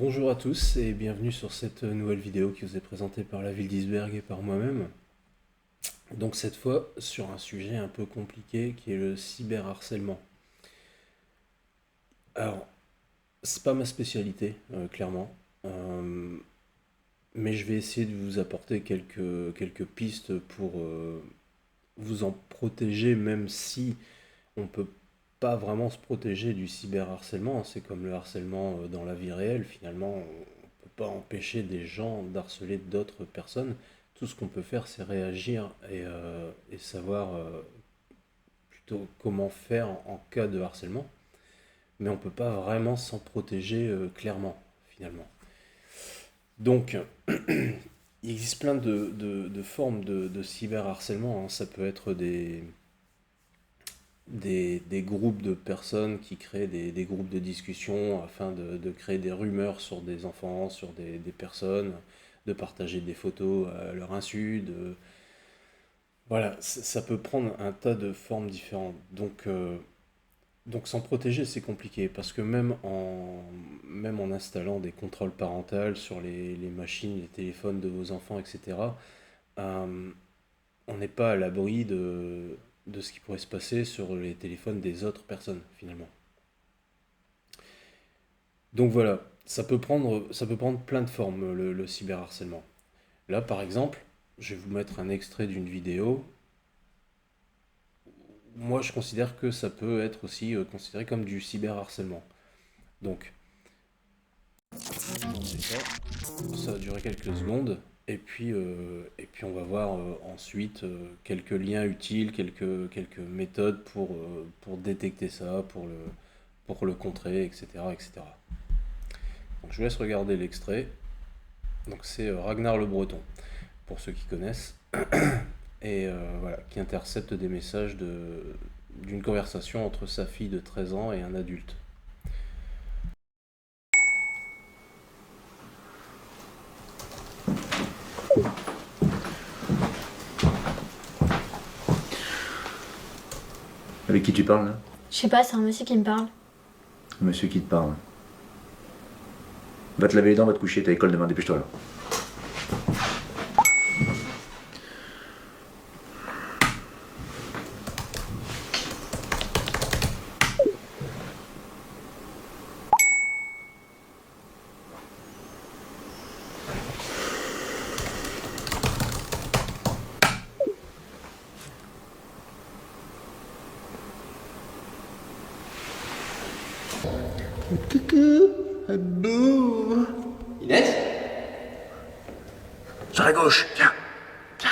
Bonjour à tous et bienvenue sur cette nouvelle vidéo qui vous est présentée par la ville d'Isberg et par moi-même. Donc cette fois sur un sujet un peu compliqué qui est le cyberharcèlement. Alors, c'est pas ma spécialité, clairement, Euh, mais je vais essayer de vous apporter quelques pistes pour vous en protéger, même si on peut pas vraiment se protéger du cyberharcèlement. C'est comme le harcèlement dans la vie réelle, finalement, on peut pas empêcher des gens d'harceler d'autres personnes. Tout ce qu'on peut faire, c'est réagir et savoir plutôt comment faire en cas de harcèlement. Mais on peut pas vraiment s'en protéger clairement, finalement. Donc, il existe plein de formes de cyberharcèlement, hein. Ça peut être des groupes de personnes qui créent des groupes de discussion afin de créer des rumeurs sur des enfants, sur des personnes, de partager des photos à leur insu. Voilà, ça peut prendre un tas de formes différentes. Donc s'en protéger, c'est compliqué parce que même en installant des contrôles parentaux sur les machines, les téléphones de vos enfants, etc., euh, on n'est pas à l'abri de ce qui pourrait se passer sur les téléphones des autres personnes, finalement. Donc voilà, ça peut prendre plein de formes, le cyberharcèlement. Là, par exemple, je vais vous mettre un extrait d'une vidéo. Moi, je considère que ça peut être aussi considéré comme du cyberharcèlement. Donc, c'est ça. Ça va durer quelques secondes. Et puis on va voir ensuite quelques liens utiles, quelques méthodes pour détecter ça, pour le contrer, etc., etc. Donc je vous laisse regarder l'extrait. Donc c'est Ragnar le Breton, pour ceux qui connaissent, et voilà, qui intercepte des messages d'une conversation entre sa fille de 13 ans et un adulte. Avec qui tu parles là? Je sais pas, c'est un monsieur qui me parle. Le monsieur qui te parle. Va te laver les dents, va te coucher, t'as école demain, dépêche-toi là. Coucou, bouh. Inès? Sur la gauche, viens, viens.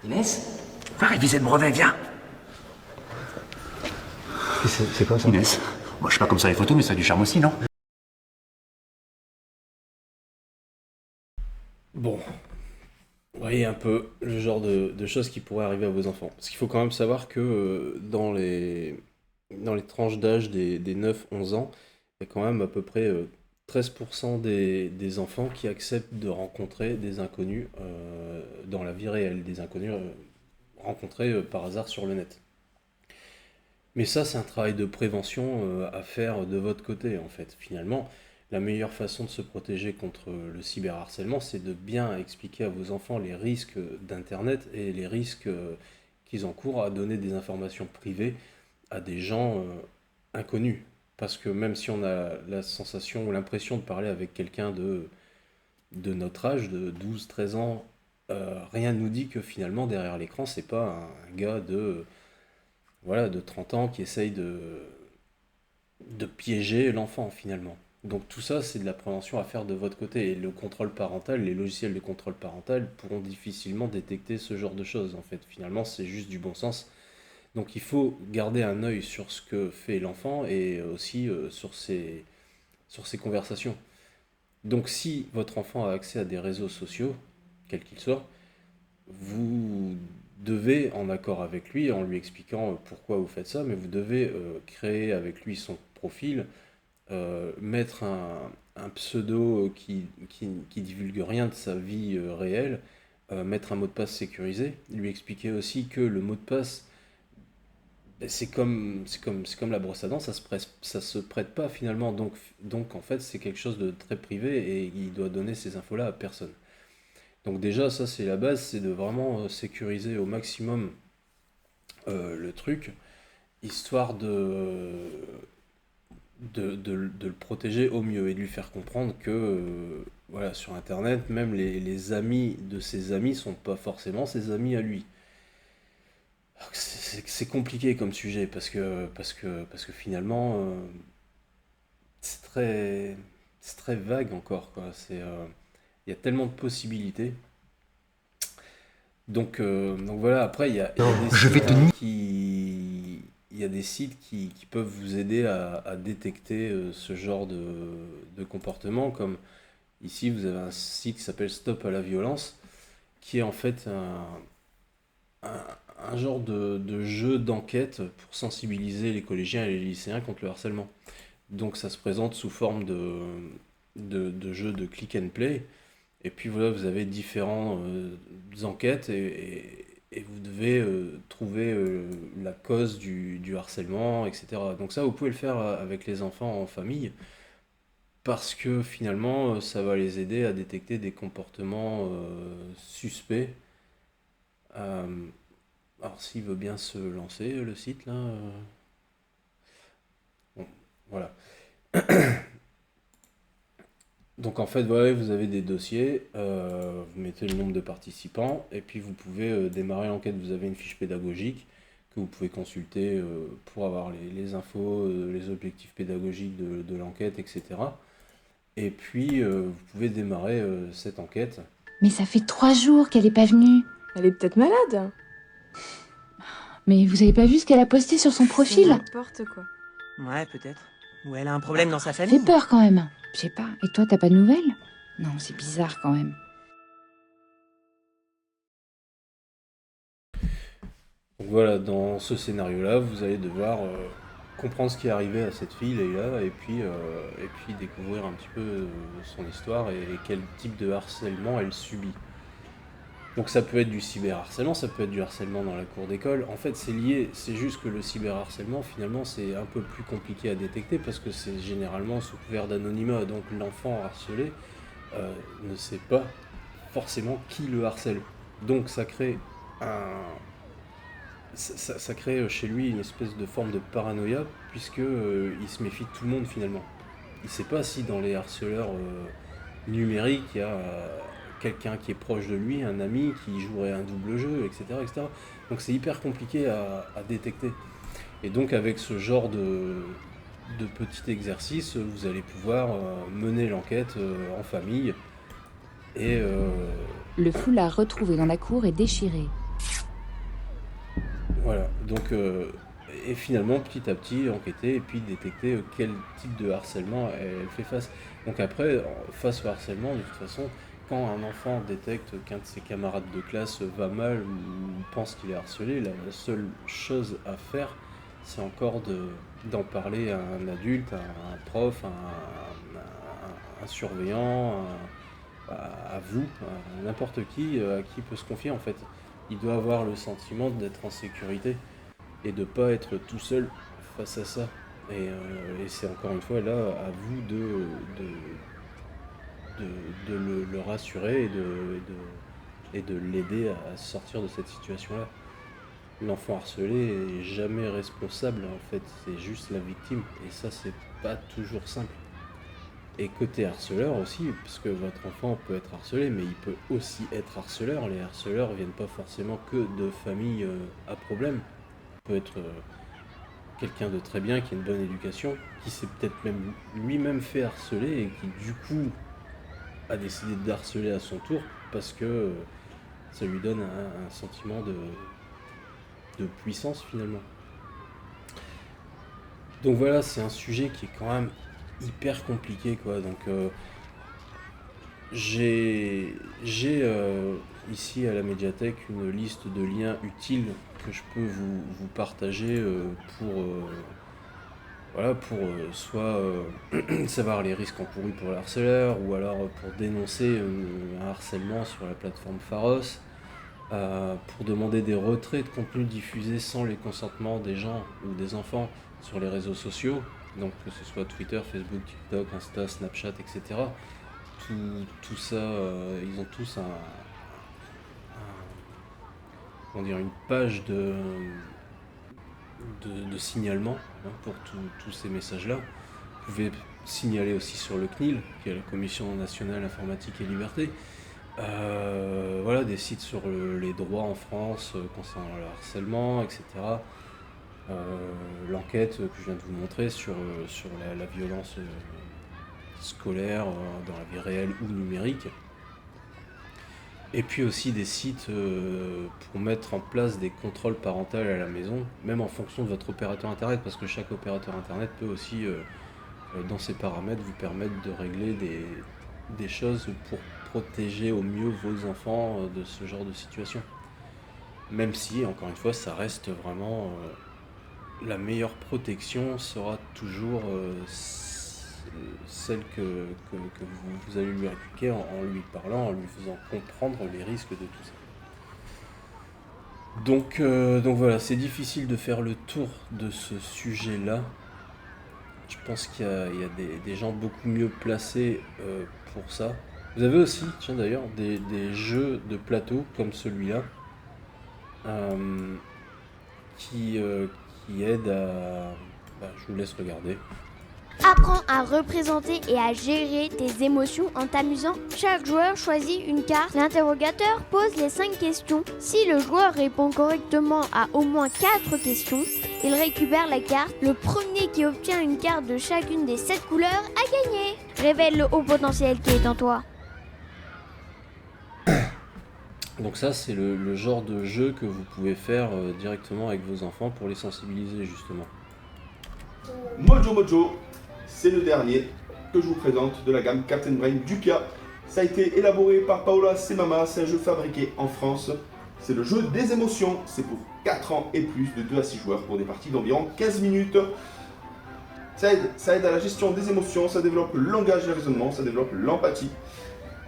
Inès? Va réviser le brevet, viens. C'est quoi ça? Inès. Moi je suis pas comme ça les photos, mais ça a du charme aussi, non? Bon, vous voyez un peu le genre de choses qui pourraient arriver à vos enfants. Parce qu'il faut quand même savoir que dans les tranches d'âge des 9-11 ans, il y a quand même à peu près 13% des enfants qui acceptent de rencontrer des inconnus dans la vie réelle, des inconnus rencontrés par hasard sur le net. Mais ça, c'est un travail de prévention à faire de votre côté, en fait. Finalement, la meilleure façon de se protéger contre le cyberharcèlement, c'est de bien expliquer à vos enfants les risques d'Internet et les risques qu'ils encourent à donner des informations privées à des gens inconnus. Parce que même si on a la sensation ou l'impression de parler avec quelqu'un de notre âge, de 12-13 ans, rien ne nous dit que finalement, derrière l'écran, c'est pas un gars voilà, de 30 ans qui essaye de piéger l'enfant finalement. Donc tout ça, c'est de la prévention à faire de votre côté. Et le contrôle parental, les logiciels de contrôle parental pourront difficilement détecter ce genre de choses. En fait, finalement, c'est juste du bon sens. Donc il faut garder un œil sur ce que fait l'enfant et aussi sur ses conversations. Donc si votre enfant a accès à des réseaux sociaux, quels qu'ils soient, vous devez, en accord avec lui, en lui expliquant pourquoi vous faites ça, mais vous devez créer avec lui son profil, mettre un pseudo qui divulgue rien de sa vie réelle, mettre un mot de passe sécurisé, lui expliquer aussi que le mot de passe, C'est comme la brosse à dents, ça se prête pas finalement. Donc en fait, c'est quelque chose de très privé et il doit donner ces infos-là à personne. Donc déjà, ça c'est la base, c'est de vraiment sécuriser au maximum le truc, histoire de le protéger au mieux et de lui faire comprendre que voilà, sur Internet, même les amis de ses amis sont pas forcément ses amis à lui. Alors que c'est compliqué comme sujet parce que finalement c'est très c'est très vague encore quoi. Il y a tellement de possibilités. Donc voilà, après il y a des Je vais sites te hein, niquer. il y a des sites qui peuvent vous aider à détecter ce genre de comportement, comme ici vous avez un site qui s'appelle Stop à la violence, qui est en fait un, un genre de jeu d'enquête pour sensibiliser les collégiens et les lycéens contre le harcèlement. Donc ça se présente sous forme de jeu de click and play. Et puis voilà, vous avez différentes enquêtes et vous devez trouver la cause du harcèlement, etc. Donc ça, vous pouvez le faire avec les enfants en famille parce que finalement, ça va les aider à détecter des comportements suspects. Euh, alors s'il veut bien se lancer, le site, là. Bon, voilà. Donc en fait, voilà, vous avez des dossiers, vous mettez le nombre de participants, et puis vous pouvez démarrer l'enquête. Vous avez une fiche pédagogique que vous pouvez consulter pour avoir les infos, les objectifs pédagogiques de l'enquête, etc. Et puis vous pouvez démarrer cette enquête. Mais ça fait 3 jours qu'elle est pas venue. Elle est peut-être malade. Mais vous avez pas vu ce qu'elle a posté sur son C'est profil? n'importe quoi. Ouais, peut-être. Ou elle a un problème dans sa Ça famille. fait peur quand même. Je sais pas. Et toi, t'as pas de nouvelles? Non, c'est bizarre quand même. Donc voilà, dans ce scénario-là, vous allez devoir comprendre ce qui est arrivé à cette fille-là, et puis découvrir un petit peu son histoire et quel type de harcèlement elle subit. Donc ça peut être du cyberharcèlement, ça peut être du harcèlement dans la cour d'école. En fait, c'est lié, c'est juste que le cyberharcèlement, finalement, c'est un peu plus compliqué à détecter parce que c'est généralement sous couvert d'anonymat. Donc l'enfant harcelé ne sait pas forcément qui le harcèle. Donc ça crée ça crée chez lui une espèce de forme de paranoïa puisque il se méfie de tout le monde finalement. Il sait pas si dans les harceleurs numériques il y a quelqu'un qui est proche de lui, un ami qui jouerait un double jeu, etc. etc. Donc c'est hyper compliqué à détecter. Et donc avec ce genre de petit exercice, vous allez pouvoir mener l'enquête en famille et Le foulard retrouvé dans la cour est déchiré. voilà. Donc et finalement petit à petit enquêter et puis détecter quel type de harcèlement elle fait face. Donc après, face au harcèlement, de toute façon, quand un enfant détecte qu'un de ses camarades de classe va mal ou pense qu'il est harcelé, la seule chose à faire, c'est encore d'en parler à un adulte, à un prof, un surveillant, à vous, à n'importe qui, à qui peut se confier en fait. Il doit avoir le sentiment d'être en sécurité et de pas être tout seul face à ça. Et c'est encore une fois là à vous de le rassurer et de l'aider à sortir de cette situation-là. L'enfant harcelé est jamais responsable en fait, c'est juste la victime. Et ça, c'est pas toujours simple. Et côté harceleur aussi, parce que votre enfant peut être harcelé, mais il peut aussi être harceleur. Les harceleurs viennent pas forcément que de familles à problème. Il peut être quelqu'un de très bien, qui a une bonne éducation, qui s'est peut-être même lui-même fait harceler et qui du coup a décidé de harceler à son tour parce que ça lui donne un sentiment de puissance finalement. Donc voilà, c'est un sujet qui est quand même hyper compliqué quoi. Donc j'ai ici à la médiathèque une liste de liens utiles que je peux vous partager pour soit savoir les risques encourus pour le harceleur ou alors pour dénoncer un harcèlement sur la plateforme Pharos. pour demander des retraits de contenus diffusés sans les consentements des gens ou des enfants sur les réseaux sociaux, donc que ce soit Twitter, Facebook, TikTok, Insta, Snapchat, etc. Tout ça, ils ont tous comment dire, une page de signalement, hein, pour tous ces messages-là. Vous pouvez signaler aussi sur le CNIL, qui est la Commission nationale informatique et liberté. Voilà, des sites sur les droits en France concernant le harcèlement, etc. L'enquête que je viens de vous montrer sur la violence scolaire dans la vie réelle ou numérique. Et puis aussi des sites pour mettre en place des contrôles parentaux à la maison, même en fonction de votre opérateur internet, parce que chaque opérateur internet peut aussi, dans ses paramètres, vous permettre de régler des choses pour protéger au mieux vos enfants de ce genre de situation. Même si, encore une fois, ça reste vraiment la meilleure protection sera toujours celle que vous allez lui appliquer en lui parlant, en lui faisant comprendre les risques de tout ça. Donc voilà, c'est difficile de faire le tour de ce sujet-là. Je pense qu'il y a des gens beaucoup mieux placés pour ça. Vous avez aussi, tiens d'ailleurs, des jeux de plateau comme celui-là qui aident à... je vous laisse regarder. Apprends à représenter et à gérer tes émotions en t'amusant. Chaque joueur choisit une carte. L'interrogateur pose les 5 questions. Si le joueur répond correctement à au moins 4 questions, il récupère la carte. Le premier qui obtient une carte de chacune des 7 couleurs a gagné. Révèle le haut potentiel qui est en toi. Donc ça, c'est le genre de jeu que vous pouvez faire directement avec vos enfants pour les sensibiliser justement. Mojo Mojo, c'est le dernier que je vous présente de la gamme Captain Brain Duca. Ça a été élaboré par Paola Semama, c'est un jeu fabriqué en France. C'est le jeu des émotions, c'est pour 4 ans et plus, de 2 à 6 joueurs pour des parties d'environ 15 minutes. Ça aide à la gestion des émotions, ça développe le langage et le raisonnement, ça développe l'empathie.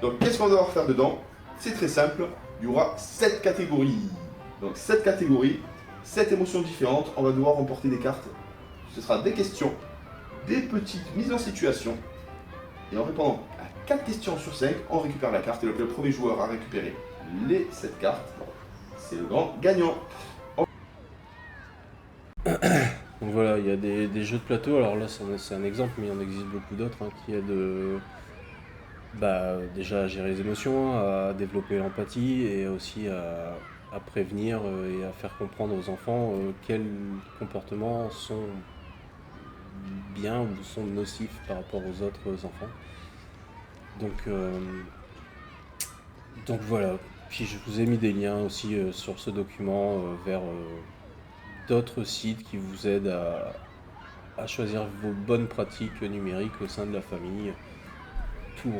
Donc qu'est-ce qu'on va devoir faire dedans? C'est très simple, il y aura 7 catégories. Donc 7 catégories, 7 émotions différentes, on va devoir remporter des cartes. Ce sera des questions, des petites mises en situation. Et en répondant à 4 questions sur 5, on récupère la carte. Et le premier joueur à récupérer les 7 cartes, c'est le grand gagnant. Donc voilà, il y a des jeux de plateau. Alors là, c'est un exemple, mais il y en existe beaucoup d'autres qui aident déjà à gérer les émotions, à développer l'empathie et aussi à prévenir et à faire comprendre aux enfants quels comportements sont bien ou sont nocifs par rapport aux autres enfants. Donc voilà. Puis je vous ai mis des liens aussi sur ce document vers d'autres sites qui vous aident à choisir vos bonnes pratiques numériques au sein de la famille pour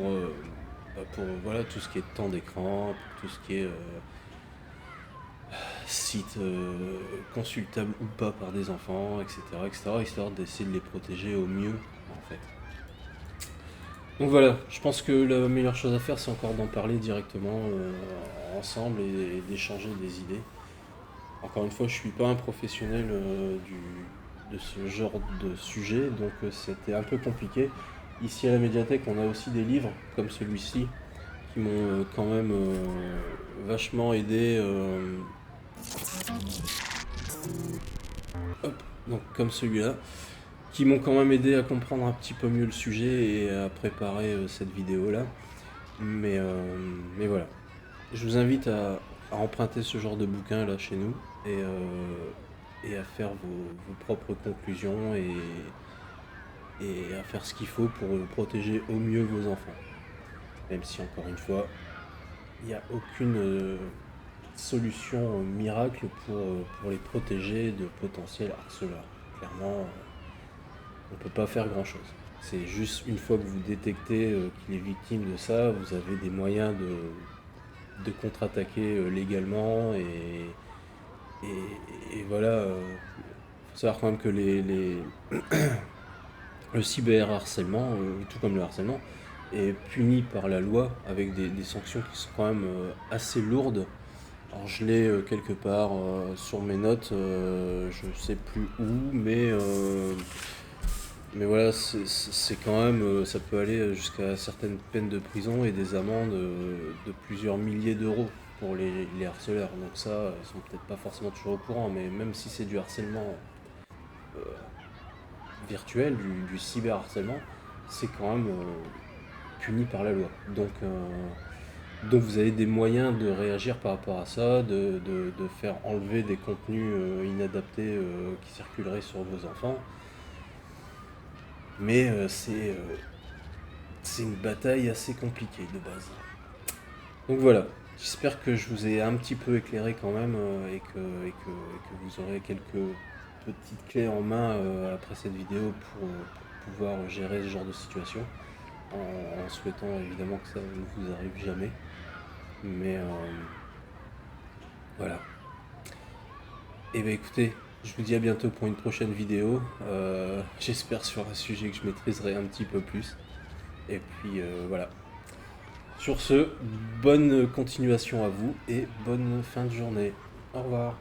voilà, tout ce qui est temps d'écran, pour tout ce qui est site consultable ou pas par des enfants, etc., histoire d'essayer de les protéger au mieux en fait. Donc voilà, je pense que la meilleure chose à faire, c'est encore d'en parler directement ensemble et d'échanger des idées. Encore une fois, je suis pas un professionnel de ce genre de sujet, donc c'était un peu compliqué. Ici à la médiathèque, on a aussi des livres comme celui-ci qui m'ont quand même vachement aidé. Donc comme celui-là, qui m'ont quand même aidé à comprendre un petit peu mieux le sujet et à préparer cette vidéo-là. Mais voilà, je vous invite à emprunter ce genre de bouquin là chez nous et à faire vos propres conclusions et à faire ce qu'il faut pour protéger au mieux vos enfants. Même si encore une fois, il n'y a aucune solution miracle pour les protéger de potentiels harceleurs. Clairement, on ne peut pas faire grand chose. C'est juste une fois que vous détectez qu'il est victime de ça, vous avez des moyens de contre-attaquer légalement et voilà. Faut savoir quand même que le cyberharcèlement, tout comme le harcèlement, est puni par la loi avec des sanctions qui sont quand même assez lourdes Alors je l'ai quelque part sur mes notes, je sais plus où, mais voilà, c'est quand même, ça peut aller jusqu'à certaines peines de prison et des amendes de plusieurs milliers d'euros pour les harceleurs. Donc ça, ils sont peut-être pas forcément toujours au courant, mais même si c'est du harcèlement virtuel, du cyberharcèlement, c'est quand même puni par la loi. Donc vous avez des moyens de réagir par rapport à ça, de faire enlever des contenus inadaptés qui circuleraient sur vos enfants. Mais c'est une bataille assez compliquée de base. Donc voilà, j'espère que je vous ai un petit peu éclairé quand même et que vous aurez quelques petites clés en main après cette vidéo pour pouvoir gérer ce genre de situation. En souhaitant évidemment que ça ne vous arrive jamais. Mais voilà. Et bah écoutez, je vous dis à bientôt pour une prochaine vidéo. J'espère sur un sujet que je maîtriserai un petit peu plus. Et puis voilà. Sur ce, bonne continuation à vous et bonne fin de journée. Au revoir.